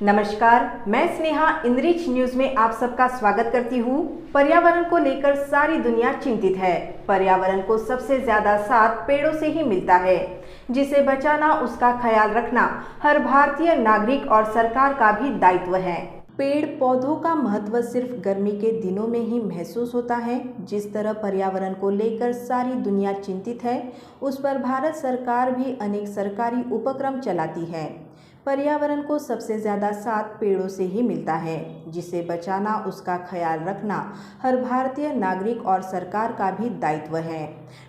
नमस्कार, मैं स्नेहा इंद्रिच न्यूज में आप सबका स्वागत करती हूँ। पर्यावरण को लेकर सारी दुनिया चिंतित है। पर्यावरण को सबसे ज्यादा साथ पेड़ों से ही मिलता है, जिसे बचाना, उसका ख्याल रखना हर भारतीय नागरिक और सरकार का भी दायित्व है। पेड़ पौधों का महत्व सिर्फ गर्मी के दिनों में ही महसूस होता है। जिस तरह पर्यावरण को लेकर सारी दुनिया चिंतित है, उस पर भारत सरकार भी अनेक सरकारी उपक्रम चलाती है। पर्यावरण को सबसे ज़्यादा साथ पेड़ों से ही मिलता है, जिसे बचाना, उसका ख्याल रखना हर भारतीय नागरिक और सरकार का भी दायित्व है।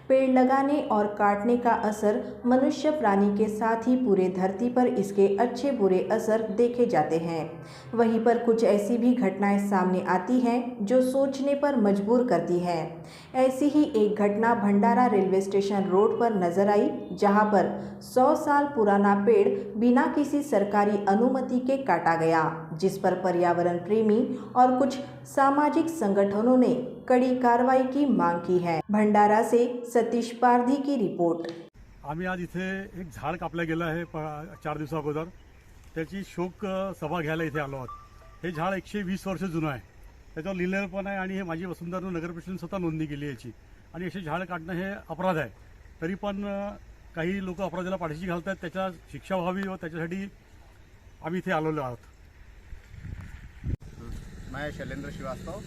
पेड़ लगाने और काटने का असर मनुष्य प्राणी के साथ ही पूरे धरती पर इसके अच्छे बुरे असर देखे जाते हैं। वहीं पर कुछ ऐसी भी घटनाएं सामने आती हैं जो सोचने पर मजबूर करती हैं। ऐसी ही एक घटना भंडारा रेलवे स्टेशन रोड पर नजर आई, जहां पर 100 साल पुराना पेड़ बिना किसी सरकारी अनुमति के काटा गया, जिस पर पर्यावरण प्रेमी और कुछ सामाजिक संगठनों ने कड़ी कार्रवाई की मांग की है। भंडारा से सतीश पारधी की रिपोर्ट। आम्ही आज इथे एक झाड कापलं गेलं आहे 4 दिवसा अगोदर। त्याची शोक सभा घ्यायला इथे आलो आहोत। हे झाड 120 वर्ष जुनं आहे, त्याच्यावर लिहिलेलं पण आहे आणि हे माझी वसुंधरा नगर परिषदेने स्वतः नोंदणी केली याची। आणि असे झाड काढणं हे अपराध आहे, तरी पण काही लोक अपराधाला पाठीशी घालतात। त्याच्या शिक्षा व्हावी व त्याच्यासाठी आम्ही इथे आलेलो आहोत। मैं शैलेंद्र श्रीवास्तव,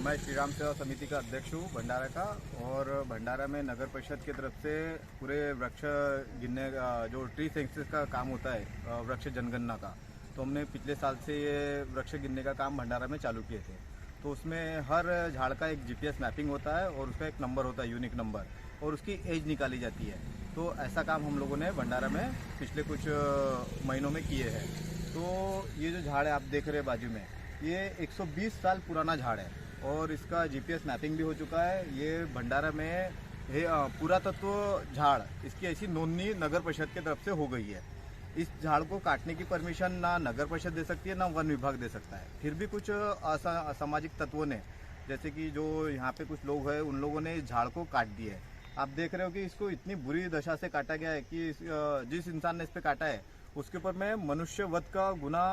मैं श्री राम सेवा समिति का अध्यक्ष हूँ भंडारा का। और भंडारा में नगर परिषद की तरफ से पूरे वृक्ष गिनने का जो ट्री सेंसस का काम होता है, वृक्ष जनगणना का, तो हमने पिछले साल से ये वृक्ष गिनने का काम भंडारा में चालू किए थे। तो उसमें हर झाड़ का एक जीपीएस मैपिंग होता है और उसका एक नंबर होता है, यूनिक नंबर, और उसकी एज निकाली जाती है। तो ऐसा काम हम लोगों ने भंडारा में पिछले कुछ महीनों में किए हैं। तो ये जो झाड़ है आप देख रहे हैं बाजू में, ये 120 साल पुराना झाड़ है और इसका जीपीएस मैपिंग भी हो चुका है। ये भंडारा में पुरातत्व झाड़, इसकी ऐसी नोंदणी नगर परिषद की तरफ से हो गई है। इस झाड़ को काटने की परमिशन ना नगर परिषद दे सकती है ना वन विभाग दे सकता है। फिर भी कुछ असामाजिक तत्वों ने, जैसे कि जो यहाँ पे कुछ लोग हैं, उन लोगों ने इस झाड़ को काट दिया है। आप देख रहे हो कि इसको इतनी बुरी दशा से काटा गया है कि जिस इंसान ने इस पे काटा है उसके ऊपर में मनुष्य वध का गुना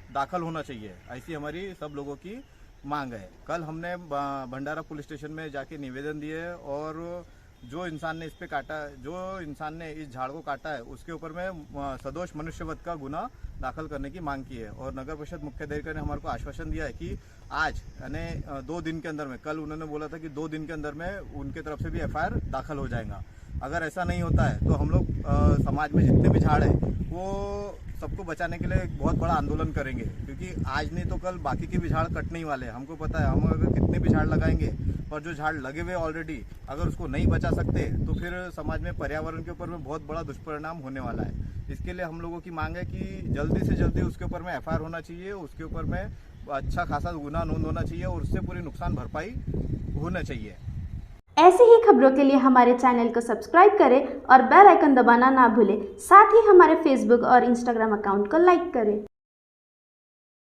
दाखल होना चाहिए, ऐसी हमारी सब लोगों की मांग है। कल हमने भंडारा पुलिस स्टेशन में जाके निवेदन दिए और जो इंसान ने इस पे काटा, जो इंसान ने इस झाड़ को काटा है, उसके ऊपर में सदोष मनुष्यवध का गुना दाखल करने की मांग की है। और नगर परिषद मुख्याधिकारी ने हमारे को आश्वासन दिया है कि आज यानी 2 दिन के अंदर में, कल उन्होंने बोला था कि 2 दिन के अंदर में उनके तरफ से भी एफआईआर दाखल हो जाएगा। अगर ऐसा नहीं होता है तो हम लोग समाज में जितने भी झाड़ है वो सबको बचाने के लिए एक बहुत बड़ा आंदोलन करेंगे, क्योंकि आज नहीं तो कल बाकी के भी झाड़ कटने ही वाले हैं। हमको पता है, हम अगर कितने भी झाड़ लगाएंगे पर जो झाड़ लगे हुए ऑलरेडी, अगर उसको नहीं बचा सकते तो फिर समाज में पर्यावरण के ऊपर में बहुत बड़ा दुष्परिणाम होने वाला है। इसके लिए हम लोगों की मांग है कि जल्दी से जल्दी उसके ऊपर में एफआईआर होना चाहिए, उसके ऊपर में अच्छा खासा गुना नोंद होना चाहिए और उससे पूरी नुकसान भरपाई होना चाहिए। ऐसी ही खबरों के लिए हमारे चैनल को सब्सक्राइब करें और बेल आइकन दबाना ना भूलें। साथ ही हमारे फेसबुक और इंस्टाग्राम अकाउंट को लाइक करें।